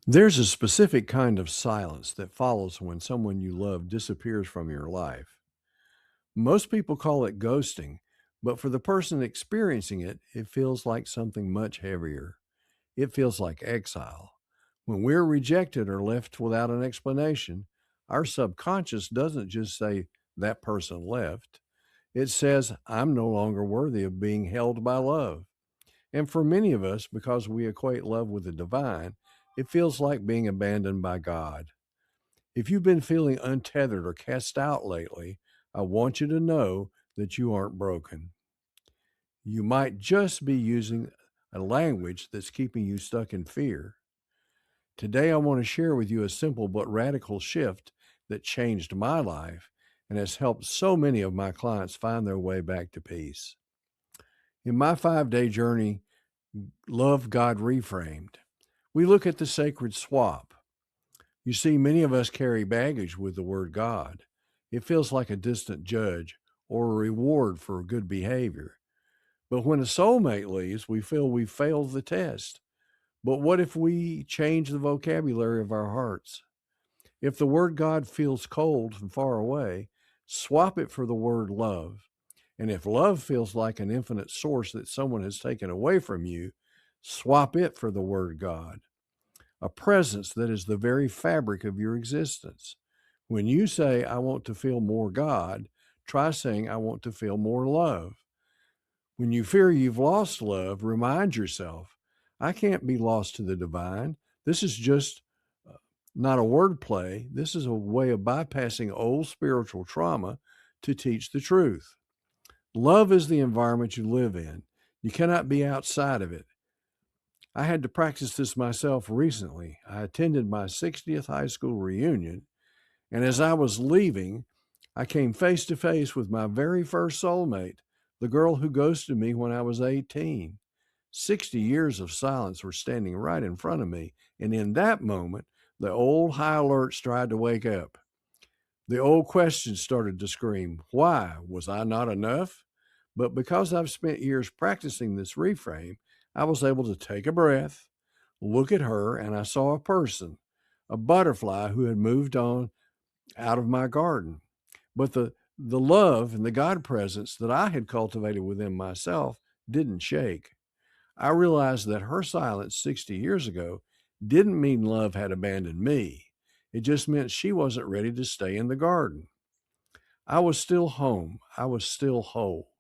There's a specific kind of silence that follows when someone you love disappears from your life. Most people call it ghosting, but for the person experiencing it, it feels like something much heavier. It feels like exile. When we're rejected or left without an explanation, our subconscious doesn't just say, that person left. It says, I'm no longer worthy of being held by love. And for many of us, because we equate love with the divine, it feels like being abandoned by God. If you've been feeling untethered or cast out lately, I want you to know that you aren't broken. You might just be using a language that's keeping you stuck in fear. Today, I want to share with you a simple but radical shift that changed my life and has helped so many of my clients find their way back to peace. In my 5 day journey, Love God Reframed, we look at the sacred swap. You see, many of us carry baggage with the word God. It feels like a distant judge or a reward for good behavior. But when a soulmate leaves, we feel we've failed the test. But what if we change the vocabulary of our hearts? If the word God feels cold and far away, swap it for the word love. And if love feels like an infinite source that someone has taken away from you, swap it for the word God, a presence that is the very fabric of your existence. When you say, I want to feel more God, try saying, I want to feel more love. When you fear you've lost love, remind yourself, I can't be lost to the divine. This is just not a wordplay. This is a way of bypassing old spiritual trauma to teach the truth. Love is the environment you live in. You cannot be outside of it. I had to practice this myself recently. I attended my 60th high school reunion, and as I was leaving, I came face to face with my very first soulmate, the girl who ghosted me when I was 18. 60 years of silence were standing right in front of me, and in that moment, the old high alerts tried to wake up. The old questions started to scream, why? Was I not enough? But because I've spent years practicing this reframe, I was able to take a breath, look at her, and I saw a person, a butterfly who had moved on out of my garden. But the love and the God presence that I had cultivated within myself didn't shake. I realized that her silence 60 years ago didn't mean love had abandoned me. It just meant she wasn't ready to stay in the garden. I was still home. I was still whole.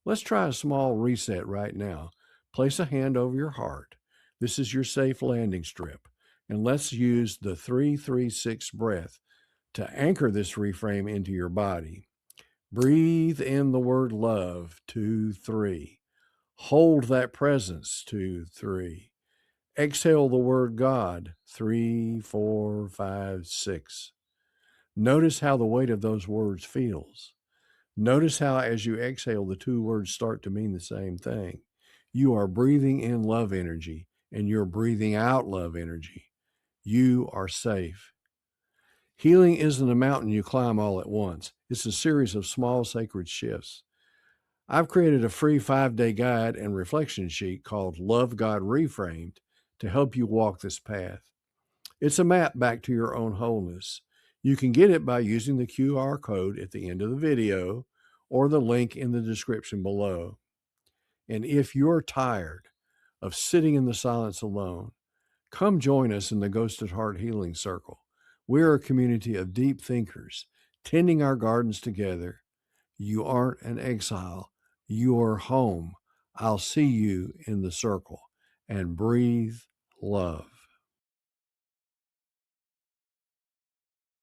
Let's try a small reset right now. Place a hand over your heart. This is your safe landing strip. And let's use the 3-3-6 breath to anchor this reframe into your body. Breathe in the word love, 2, 3. Hold that presence, 2, 3. Exhale the word God, 3, 4, 5, 6. Notice how the weight of those words feels. Notice how, as you exhale, the two words start to mean the same thing. You are breathing in love energy and you're breathing out love energy. You are safe. Healing isn't a mountain you climb all at once, it's a series of small sacred shifts. I've created a free 5 day guide and reflection sheet called Love God Reframed to help you walk this path. It's a map back to your own wholeness. You can get it by using the QR code at the end of the video or the link in the description below. And if you're tired of sitting in the silence alone, come join us in the Ghosted Heart Healing Circle. We're a community of deep thinkers, tending our gardens together. You aren't an exile. You're home. I'll see you in the circle. And breathe love.